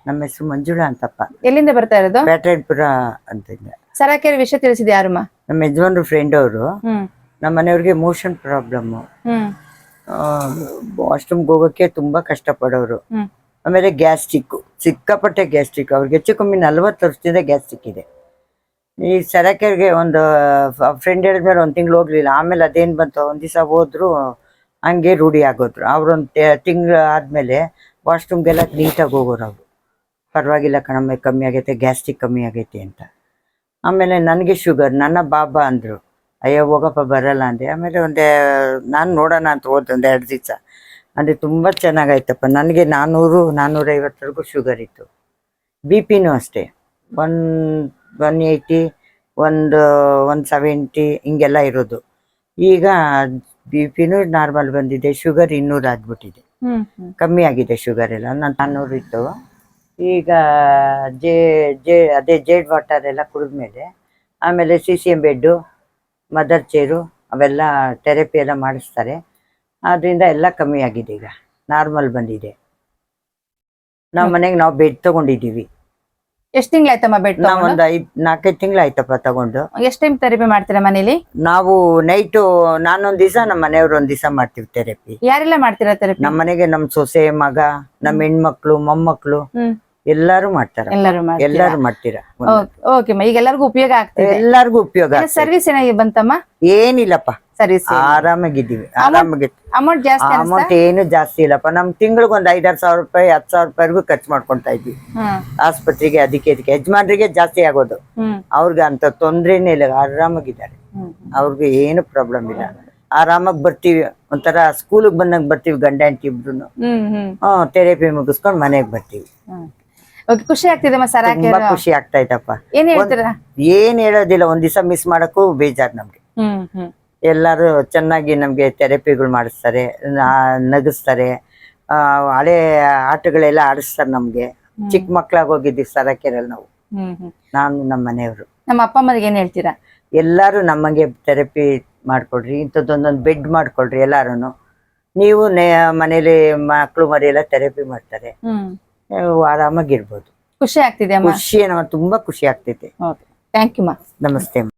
ನಮ್ಮ ಹೆಸರು ಮಂಜುಳಾ ಅಂತಪ್ಪ. ಎಲ್ಲಿಂದ ಬರ್ತಾ ಇರೋದು? ಬ್ಯಾಟರಾಯನಪುರ ಅಂತ. ಸರಾಕೆರೆ ವಿಷಯ ತಿಳಿಸಿದ ಯಾರಮ್ಮ? ನಮ್ಮ ಯಜಮಾನ್ರು ಫ್ರೆಂಡ್ ಅವರು. ನಮ್ಮ ಮನೆಯವ್ರಿಗೆ ಮೋಷನ್ ಪ್ರಾಬ್ಲಮ್, ವಾಶ್ರೂಮ್ಗೆ ಹೋಗೋಕ್ಕೆ ತುಂಬಾ ಕಷ್ಟಪಡೋರು. ಆಮೇಲೆ ಗ್ಯಾಸ್ಟ್ರಿಕ್, ಸಿಕ್ಕಾಪಟ್ಟೆ ಗ್ಯಾಸ್ಟ್ರಿಕ್. ಅವ್ರಿಗೆ ಹೆಚ್ಚು ಕಮ್ಮಿ 40 ವರ್ಷದಿಂದ ಗ್ಯಾಸ್ಟ್ರಿಕ್ ಇದೆ. ಈ ಸರಾಕೆರೆಗೆ ಒಂದು ಫ್ರೆಂಡ್ ಹೇಳಿದ್ಮೇಲೆ 1 ತಿಂಗಳು ಹೋಗ್ಲಿಲ್ಲ. ಆಮೇಲೆ ಅದೇನ್ ಬಂತು, ಒಂದ್ ದಿವಸ ಹೋದ್ರು, ಹಂಗೆ ರೂಢಿ ಆಗೋದ್ರು. ಅವ್ರೊಂದು ತಿಂಗಳು ಆದ್ಮೇಲೆ ವಾಶ್ರೂಮ್ಗೆಲ್ಲ ನೀಟಾಗಿ ಹೋಗೋರು. ಅವರು ಪರವಾಗಿಲ್ಲ ಕಣಮ್ಮೆ, ಕಮ್ಮಿ ಆಗೈತೆ, ಗ್ಯಾಸ್ಟ್ರಿಕ್ ಕಮ್ಮಿ ಆಗೈತೆ ಅಂತ. ಆಮೇಲೆ ನನಗೆ ಶುಗರ್, ನನ್ನ ಬಾಬಾ ಅಂದರು. ಅಯ್ಯೋ ಹೋಗಪ್ಪ ಬರಲ್ಲ ಅಂದೆ. ಆಮೇಲೆ ನಾನು ನೋಡೋಣ ಅಂತ ಹೋದ್ 1-2 ದಿವಸ. ಅಂದರೆ ತುಂಬ ಚೆನ್ನಾಗಾಯ್ತಪ್ಪ. ನನಗೆ 400-450ವರೆಗೂ ಶುಗರ್ ಇತ್ತು. ಬಿ ಪಿನೂ ಅಷ್ಟೇ, 180, 170 ಹಿಂಗೆಲ್ಲ ಇರೋದು. ಈಗ ಬಿ ಪಿನೂ ನಾರ್ಮಲ್ ಬಂದಿದೆ, ಶುಗರ್ 200 ಆಗ್ಬಿಟ್ಟಿದೆ. ಕಮ್ಮಿ ಆಗಿದೆ ಶುಗರ್ ಎಲ್ಲ. 400 ಇತ್ತು. ಈಗ ಅದೇ ಜೇಡ್ ವಾಟರ್ ಎಲ್ಲ ಕುಡಿದ್ಮೇಲೆ, ಆಮೇಲೆ CCM ಬೆಡ್ಡು, ಮದರ್ ಚೇರು ಅವೆಲ್ಲ ಥೆರಪಿ ಎಲ್ಲ ಮಾಡಿಸ್ತಾರೆ. ಅದರಿಂದ ಎಲ್ಲ ಕಮ್ಮಿ ಆಗಿದೆ. ಈಗ ನಾರ್ಮಲ್ ಬಂದಿದೆ. ನಮ್ಮ ಮನೆಗೆ ನಾವು ಬೆಡ್ ತಗೊಂಡಿದ್ದೀವಿ. ಎಷ್ಟು ತಿಂಗಳಾಯ್ತಮ್ಮ ಬೆಡ್? ನಾವೊಂದು 4-5 ತಿಂಗಳು ಆಯ್ತಪ್ಪ ತಗೊಂಡು. ಎಷ್ಟು ಟೈಮ್ ಥೆರಪಿ ಮಾಡ್ತೀರಾ ಮನೇಲಿ? ನಾವು ನೈಟು ನಾನೊಂದ್ ದಿವಸ, ನಮ್ಮ ಮನೆಯವ್ರು 1 ದಿವಸ ಮಾಡ್ತೀವಿ ಥೆರಪಿ. ಯಾರೆಲ್ಲ ಮಾಡ್ತೀರಾ ಥೆರಪಿ? ನಮ್ಮ ಮನೆಗೆ ನಮ್ಮ ಸೊಸೆ, ಮಗ, ನಮ್ಮ ಹೆಣ್ಮಕ್ಳು, ಮೊಮ್ಮಕ್ಳು ಎಲ್ಲರೂ ಮಾಡ್ತಾರೆ. ಎಲ್ಲರೂ ಮಾಡ್ತೀರಾ? ಓಕೆ, ಈಗ ಎಲ್ಲರಿಗೂ ಉಪಯೋಗ ಆಗ್ತದೆ. ಎಲ್ಲರಿಗೂ ಉಪಯೋಗ. ಸರ್ವಿಸ್ ಏನಾಗಿ ಬಂತಮ್ಮ? ಏನಿಲ್ಲಪ್ಪ, ಸರ್ವಿಸ್ ಆರಾಮಾಗಿದ್ದೀವಿ. ಅಮೌಂಟ್ ಜಾಸ್ತಿ? ಅಮೌಂಟ್ ಏನು ಜಾಸ್ತಿ ಇಲ್ಲಪ್ಪ. ನಮ್ ತಿಂಗಳಿಗೆ ಒಂದು 5-6 ಸಾವಿರ ರೂಪಾಯಿ, 10 ಸಾವಿರ ರೂಪಾಯಿವರೆಗೂ ಖರ್ಚು ಮಾಡ್ಕೊಂತಾ ಇದ್ವಿ ಆಸ್ಪತ್ರೆಗೆ. ಅದಕ್ಕೆ ಯಜಮಾನ್ರಿಗೆ ಜಾಸ್ತಿ ಆಗೋದು. ಅವ್ರಿಗೆ ಅಂತ ತೊಂದ್ರೆನೇ ಇಲ್ಲ, ಆರಾಮಾಗಿದ್ದಾರೆ. ಅವ್ರಿಗೆ ಏನು ಪ್ರಾಬ್ಲಮ್ ಇಲ್ಲ, ಆರಾಮಾಗಿ ಬರ್ತೀವಿ. ಒಂಥರ ಸ್ಕೂಲಿಗೆ ಬಂದಂಗ್ ಬರ್ತೀವಿ, ಗಂಡ ಹೆಂಡತಿ ಇಬ್ರು. ಥೆರಪಿ ಮುಗಿಸ್ಕೊಂಡು ಮನೆಗೆ ಬರ್ತೀವಿ. ಖುಷಿ ಆಗ್ತಿದೆ. ತುಂಬಾ ಖುಷಿ ಆಗ್ತಾ ಇತ್ತಪ್ಪ. ಏನ್ ಹೇಳ್ತೀರಾ? ಏನ್ ಹೇಳೋದಿಲ್ಲ, 1 ದಿವಸ ಮಿಸ್ ಮಾಡಕ್ಕೂ ಬೇಜಾರ್ ನಮ್ಗೆ. ಎಲ್ಲಾರು ಚೆನ್ನಾಗಿ ನಮ್ಗೆ ಥೆರಪಿಗಳು ಮಾಡಿಸ್ತಾರೆ, ನಗಿಸ್ತಾರೆ. ಹಳೆ ಆಟಗಳೆಲ್ಲ ಆಡಿಸ್ತಾರೆ ನಮ್ಗೆ. ಚಿಕ್ಕ ಮಕ್ಳಾಗ ಹೋಗಿದ್ದೀವಿ ಸರಾಕೆರೆಯಲ್ಲಿ ನಾವು, ನಾನು ನಮ್ಮ ಮನೆಯವರು. ನಮ್ಮ ಅಪ್ಪ ಅಮ್ಮಗೆ ಏನ್ ಹೇಳ್ತೀರಾ? ಎಲ್ಲಾರು ನಮಗೆ ಥೆರಪಿ ಮಾಡ್ಕೊಡ್ರಿ, ಇಂಥದ್ದೊಂದೊಂದು ಬೆಡ್ ಮಾಡ್ಕೊಡ್ರಿ. ಎಲ್ಲಾರು ನೀವು ಮನೇಲಿ ಮಕ್ಳು ಮರಿ ಎಲ್ಲ ಥೆರಪಿ ಮಾಡ್ತಾರೆ, ಆರಾಮಾಗಿರ್ಬೋದು. ಖುಷಿ ಆಗ್ತಿದೆ? ಖುಷಿ, ತುಂಬಾ ಖುಷಿ ಆಗ್ತೈತೆ. Thank you. ನಮಸ್ತೆ.